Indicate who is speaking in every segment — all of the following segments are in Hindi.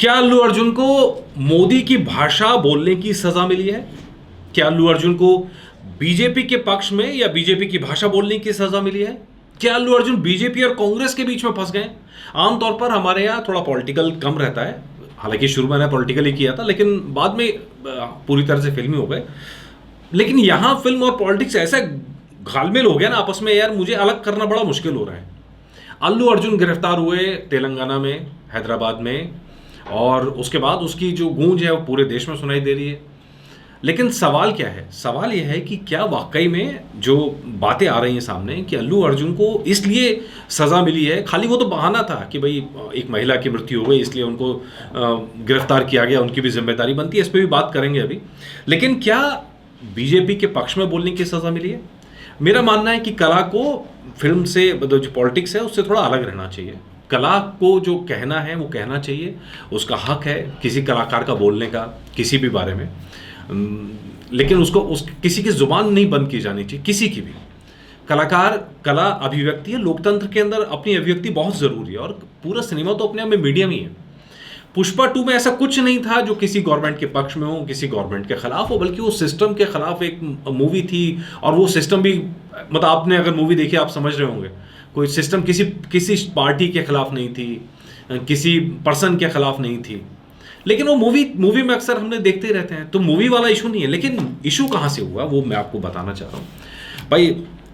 Speaker 1: क्या अल्लू अर्जुन को मोदी की भाषा बोलने की सजा मिली है? क्या अल्लू अर्जुन को बीजेपी के पक्ष में या बीजेपी की भाषा बोलने की सजा मिली है? क्या अल्लू अर्जुन बीजेपी और कांग्रेस के बीच में फंस गए? आमतौर पर हमारे यहाँ थोड़ा पॉलिटिकल कम रहता है। हालांकि शुरू में मैंने पॉलिटिकल ही किया था, लेकिन बाद में पूरी तरह से फिल्मी हो गए। लेकिन यहाँ फिल्म और पॉलिटिक्स ऐसा घालमेल हो गया ना आपस में, यार मुझे अलग करना बड़ा मुश्किल हो रहा है। अल्लू अर्जुन गिरफ्तार हुए तेलंगाना में, हैदराबाद में, और उसके बाद उसकी जो गूंज है वो पूरे देश में सुनाई दे रही है। लेकिन सवाल क्या है? सवाल यह है कि क्या वाकई में जो बातें आ रही हैं सामने कि अल्लू अर्जुन को इसलिए सज़ा मिली है, खाली वो तो बहाना था कि भाई एक महिला की मृत्यु हो गई इसलिए उनको गिरफ्तार किया गया, उनकी भी जिम्मेदारी बनती है, इस पर भी बात करेंगे अभी। लेकिन क्या बीजेपी के पक्ष में बोलने की सज़ा मिली है? मेरा मानना है कि कला को फिल्म से, जो पॉलिटिक्स है उससे थोड़ा अलग रहना चाहिए। कला को जो कहना है वो कहना चाहिए, उसका हक है किसी कलाकार का बोलने का किसी भी बारे में। लेकिन उसको किसी की जुबान नहीं बंद की जानी चाहिए, किसी की भी। कलाकार, कला अभिव्यक्ति है, लोकतंत्र के अंदर अपनी अभिव्यक्ति बहुत ज़रूरी है, और पूरा सिनेमा तो अपने आप में मीडियम ही है। पुष्पा 2 में ऐसा कुछ नहीं था जो किसी गवर्नमेंट के पक्ष में हो, किसी गवर्नमेंट के खिलाफ हो, बल्कि वो सिस्टम के खिलाफ एक मूवी थी। और वो सिस्टम भी, मतलब आपने अगर मूवी देखी आप समझ रहे होंगे, कोई सिस्टम किसी पार्टी के खिलाफ नहीं थी, किसी पर्सन के खिलाफ नहीं थी। लेकिन वो मूवी में अक्सर हमने देखते रहते हैं, तो मूवी वाला इशू नहीं है। लेकिन इशू कहाँ से हुआ वो मैं आपको बताना चाह रहा हूँ। भाई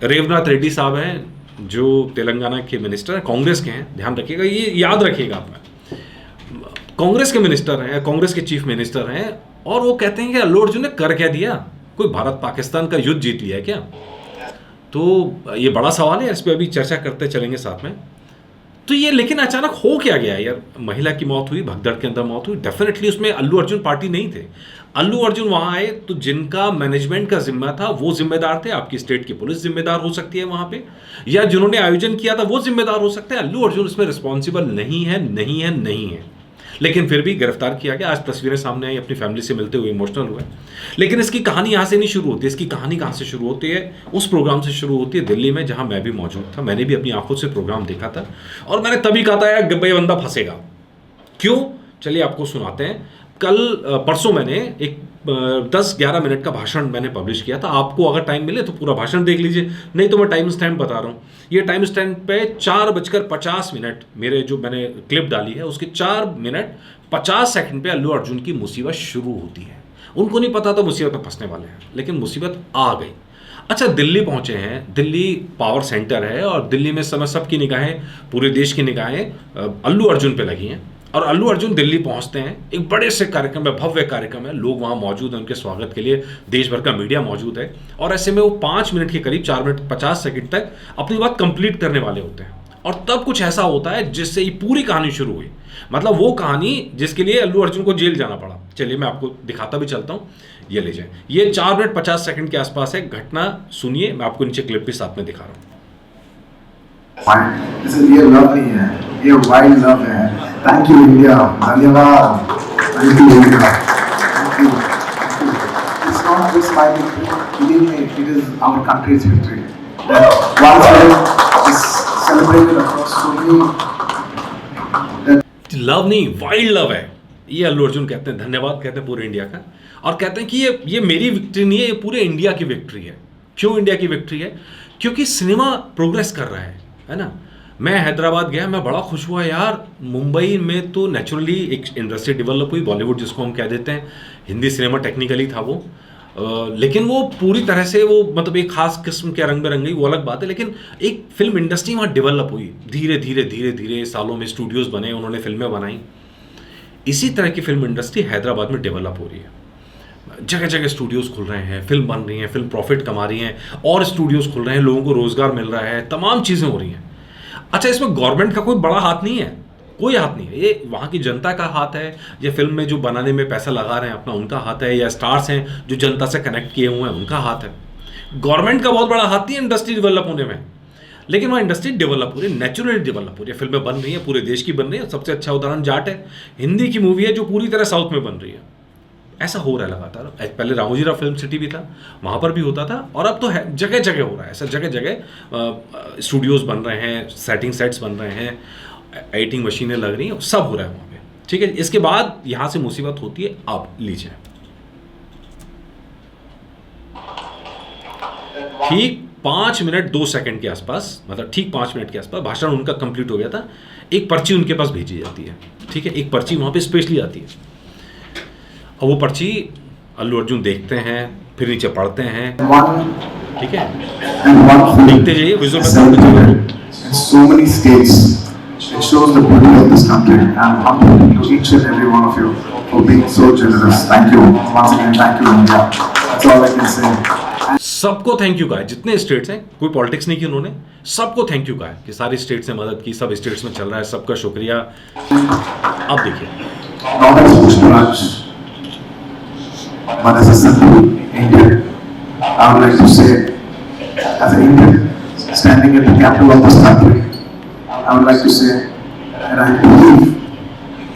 Speaker 1: रेवनाथ रेड्डी साहब हैं जो तेलंगाना के मिनिस्टर हैं, कांग्रेस के हैं, ध्यान रखिएगा, ये याद रखिएगा आप। कांग्रेस के मिनिस्टर हैं, कांग्रेस के चीफ मिनिस्टर हैं, और वो कहते हैं कि अल्लू अर्जुन ने कर क्या दिया? कोई भारत पाकिस्तान का युद्ध जीत लिया है क्या? तो ये बड़ा सवाल है, इस पर अभी चर्चा करते चलेंगे साथ में। तो ये लेकिन अचानक हो क्या गया यार? महिला की मौत हुई, भगदड़ के अंदर मौत हुई, डेफिनेटली उसमें अल्लू अर्जुन पार्टी नहीं थे। अल्लू अर्जुन वहां आए तो जिनका मैनेजमेंट का जिम्मा था वो जिम्मेदार थे। आपकी स्टेट की पुलिस जिम्मेदार हो सकती है वहां पे, या जिन्होंने आयोजन किया था वो जिम्मेदार हो सकते हैं। अल्लू अर्जुन इसमें रिस्पॉन्सिबल नहीं है, नहीं है, नहीं है। लेकिन फिर भी गिरफ्तार किया गया। आज तस्वीरें सामने आई, अपनी फैमिली से मिलते हुए इमोशनल हुए। लेकिन इसकी कहानी यहाँ से नहीं शुरू होती। इसकी कहानी कहाँ से शुरू होती है? उस प्रोग्राम से शुरू होती है दिल्ली में, जहाँ मैं भी मौजूद था। मैंने भी अपनी आंखों से प्रोग्राम देखा था, और मैंने तभी कहा था यार गब्बे बंदा फंसेगा। क्यों? चलिए आपको सुनाते हैं। परसों मैंने एक 10-11 मिनट का भाषण मैंने पब्लिश किया था। आपको अगर टाइम मिले तो पूरा भाषण देख लीजिए, नहीं तो मैं टाइम स्टैम्प बता रहा हूँ। ये टाइम स्टैम्प पे 4:50 मेरे जो मैंने क्लिप डाली है उसके 4 मिनट 50 सेकंड पे अल्लू अर्जुन की मुसीबत शुरू होती है। उनको नहीं पता था मुसीबत में फंसने वाले हैं, लेकिन मुसीबत आ गई। अच्छा, दिल्ली पहुंचे हैं। दिल्ली पावर सेंटर है, और दिल्ली में समय सबकी निगाहें, पूरे देश की निगाहें अल्लू अर्जुन पे लगी हैं। और अल्लू अर्जुन दिल्ली पहुंचते हैं, एक बड़े से कार्यक्रम है, भव्य कार्यक्रम है, लोग वहां मौजूद हैं उनके स्वागत के लिए, देश भर का मीडिया मौजूद है। और ऐसे में वो 5 मिनट के करीब 4 मिनट 50 सेकंड तक अपनी बात कंप्लीट करने वाले होते हैं। और तब कुछ ऐसा होता है जिससे ये पूरी कहानी शुरू हुई। मतलब वो कहानी जिसके लिए अल्लू अर्जुन को जेल जाना पड़ा। चलिए मैं आपको दिखाता भी चलता हूँ। ये लीजिए, ये 4 मिनट 50 सेकंड के आसपास है। घटना सुनिए, मैं आपको नीचे क्लिप भी साथ में दिखा रहा हूँ।
Speaker 2: ये लव नहीं है, ये वाइल्ड लव है। थैंक यू इंडिया, धन्यवाद। Thank you India, thank you. It's not just my victory, believe me, it is our country's victory. That one film is celebrated across so many.
Speaker 1: Love नहीं, वाइल्ड लव है, ये अल्लू अर्जुन कहते हैं। धन्यवाद कहते हैं पूरे इंडिया का, और कहते हैं कि ये मेरी विक्ट्री नहीं है, ये पूरे इंडिया की विक्ट्री है। क्यों इंडिया की विक्ट्री है? क्योंकि सिनेमा प्रोग्रेस कर रहा है ना। मैं हैदराबाद गया, मैं बड़ा खुश हुआ यार। मुंबई में तो नेचुरली एक इंडस्ट्री डेवलप हुई, बॉलीवुड जिसको हम कह देते हैं। हिंदी सिनेमा टेक्निकली था वो, लेकिन वो पूरी तरह से वो, मतलब एक खास किस्म के रंग बिरंगी, वो अलग बात है। लेकिन एक फिल्म इंडस्ट्री वहाँ डेवलप हुई धीरे धीरे धीरे धीरे, सालों में स्टूडियोज़ बने, उन्होंने फिल्में बनाई। इसी तरह की फिल्म इंडस्ट्री हैदराबाद में डेवलप हो रही है। जगह जगह स्टूडियोज़ खुल रहे हैं, फिल्म बन रही हैं, फिल्म प्रॉफिट कमा रही हैं, और स्टूडियोज़ खुल रहे हैं, लोगों को रोज़गार मिल रहा है, तमाम चीज़ें हो रही हैं। अच्छा, इसमें गवर्नमेंट का कोई बड़ा हाथ नहीं है, कोई हाथ नहीं है। ये वहाँ की जनता का हाथ है, या फिल्म में जो बनाने में पैसा लगा रहे हैं अपना उनका हाथ है, या स्टार्स हैं जो जनता से कनेक्ट किए हुए हैं उनका हाथ है। गवर्नमेंट का बहुत बड़ा हाथ नहीं है इंडस्ट्री डेवलप होने में। लेकिन वहाँ इंडस्ट्री डेवलप हो रही है, नेचुरली डेवलप हो रही है, फिल्में बन रही हैं, पूरे देश की बन रही है। सबसे अच्छा उदाहरण जाट है, हिंदी की मूवी है जो पूरी तरह साउथ में बन रही है। ऐसा हो रहा है लगातार। पहले रामोजीराव फिल्म सिटी भी था, वहाँ पर भी होता था, और अब तो है जगह जगह हो रहा है ऐसा। जगह जगह स्टूडियोज़ बन रहे हैं, सेटिंग सेट्स बन रहे हैं, एडिटिंग मशीनें लग रही हैं, सब हो रहा है वहाँ पे। ठीक है, इसके बाद यहां से मुसीबत होती है। अब लीजिए, ठीक 5 मिनट 2 सेकंड के आसपास, मतलब ठीक 5 मिनट के आसपास भाषण उनका कंप्लीट हो गया था। एक पर्ची उनके पास भेजी जाती है, ठीक है, एक पर्ची वहां पे स्पेशली आती है। और वो पर्ची अल्लू अर्जुन देखते हैं, फिर नीचे पढ़ते हैं, ठीक है, देखते जाइए, visual
Speaker 2: so many states. It shows the beauty of this country. I'm humble to each and every one of you for being so generous. Thank you once again. Thank you, India. That's all I can say.
Speaker 1: सबको थैंक यू कहा है, जितने स्टेट्स हैं, कोई पॉलिटिक्स नहीं की उन्होंने, सबको थैंक यू कहा है कि सारी स्टेट्स ने मदद की, सब स्टेट्स में चल रहा है, सबका शुक्रिया। अब देखिए,
Speaker 2: Not as Pushparaj, but as a simple Indian, I would like to say, as an Indian standing at the capital of this country, I would like to say that I believe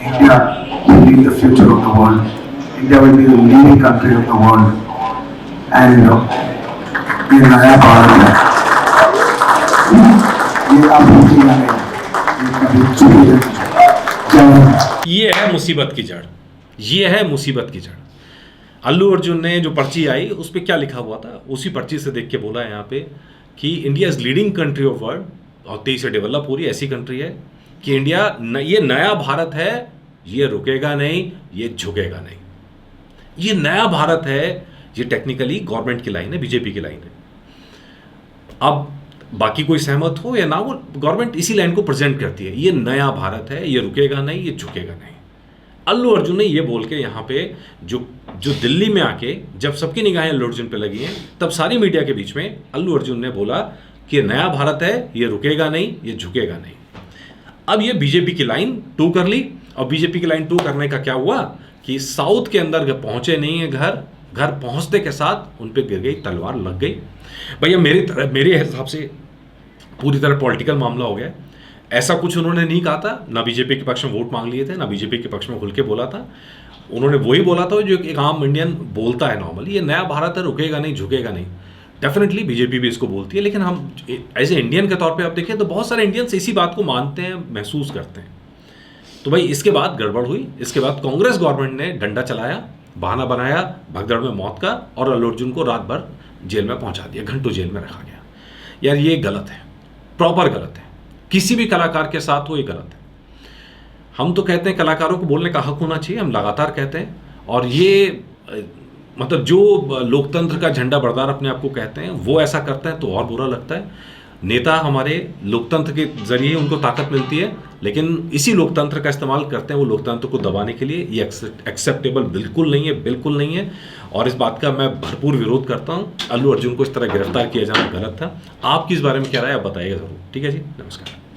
Speaker 2: India will be the future of the world. India will be the leading country of the world. And ये नया भारत है, ये आप रुकिएगा नहीं, ये कभी चुकेगा नहीं।
Speaker 1: ये है मुसीबत की जड़, ये है मुसीबत की जड़। अल्लू अर्जुन ने जो पर्ची आई उस पर क्या लिखा हुआ था, उसी पर्ची से देख के बोला है यहाँ पे कि India is leading country of world, और तेजी से डेवलप हो रही ऐसी कंट्री है कि इंडिया ये नया भारत है, ये रुकेगा नहीं, ये झुकेगा नहीं। ये नया भारत है, ये टेक्निकली गवर्नमेंट की लाइन है, बीजेपी की लाइन है। अब बाकी कोई सहमत हो या ना हो, गवर्नमेंट इसी लाइन को प्रेजेंट करती है, ये नया भारत है, ये रुकेगा नहीं, ये झुकेगा नहीं। अल्लू अर्जुन ने ये बोल के यहाँ पे जो दिल्ली में आके जब सबकी निगाहें अल्लू अर्जुन पे लगी हैं, तब सारी मीडिया के बीच में अल्लू अर्जुन ने बोला कि ये नया भारत है, ये रुकेगा नहीं, ये झुकेगा नहीं। अब ये बीजेपी की लाइन 2 कर ली, और बीजेपी की लाइन 2 करने का क्या हुआ कि साउथ के अंदर पहुंचे नहीं है, घर पहुंचते के साथ उन पे गिर गई, तलवार लग गई। भैया मेरे हिसाब से पूरी तरह पॉलिटिकल मामला हो गया। ऐसा कुछ उन्होंने नहीं कहा था, ना बीजेपी के पक्ष में वोट मांग लिए थे, ना बीजेपी के पक्ष में खुल के बोला था। उन्होंने वही बोला था जो एक आम इंडियन बोलता है नॉर्मली, ये नया भारत है, रुकेगा नहीं, झुकेगा नहीं। डेफिनेटली बीजेपी भी इसको बोलती है, लेकिन हम एज ए इंडियन के तौर पे आप देखें तो बहुत सारे इंडियंस इसी बात को मानते हैं, महसूस करते हैं। तो भाई इसके बाद गड़बड़ हुई, इसके बाद कांग्रेस गवर्नमेंट ने डंडा चलाया, बहाना बनाया भगदड़ में मौत का, और अल्लू अर्जुन को रात भर जेल में पहुंचा दिया, घंटों जेल में रखा गया। यार ये गलत है, प्रॉपर गलत है, किसी भी कलाकार के साथ हो ये गलत है। हम तो कहते हैं कलाकारों को बोलने का हक होना चाहिए, हम लगातार कहते हैं, और ये मतलब जो लोकतंत्र का झंडा बरदार अपने आप को कहते हैं वो ऐसा करते हैं तो और बुरा लगता है। नेता हमारे लोकतंत्र के जरिए उनको ताकत मिलती है, लेकिन इसी लोकतंत्र का इस्तेमाल करते हैं वो लोकतंत्र को दबाने के लिए। ये एक्सेप्टेबल बिल्कुल नहीं है, बिल्कुल नहीं है, और इस बात का मैं भरपूर विरोध करता हूँ। अल्लू अर्जुन को इस तरह गिरफ्तार किया जाना गलत था। आपकी इस बारे में क्या राय है आप बताइएगा ज़रूर। ठीक है जी, नमस्कार।